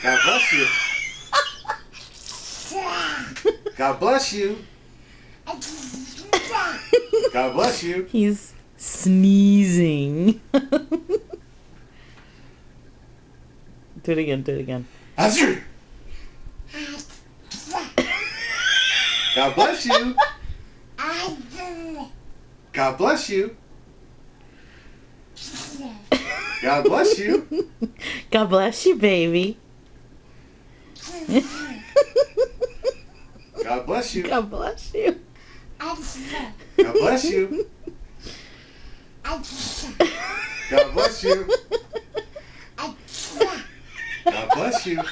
God bless you. God bless you. God bless you. He's sneezing. Do it again, do it again. Azure. God bless you. God bless you. God bless you. God bless you, baby. God bless you. God bless you. God bless you. God bless you. God bless you.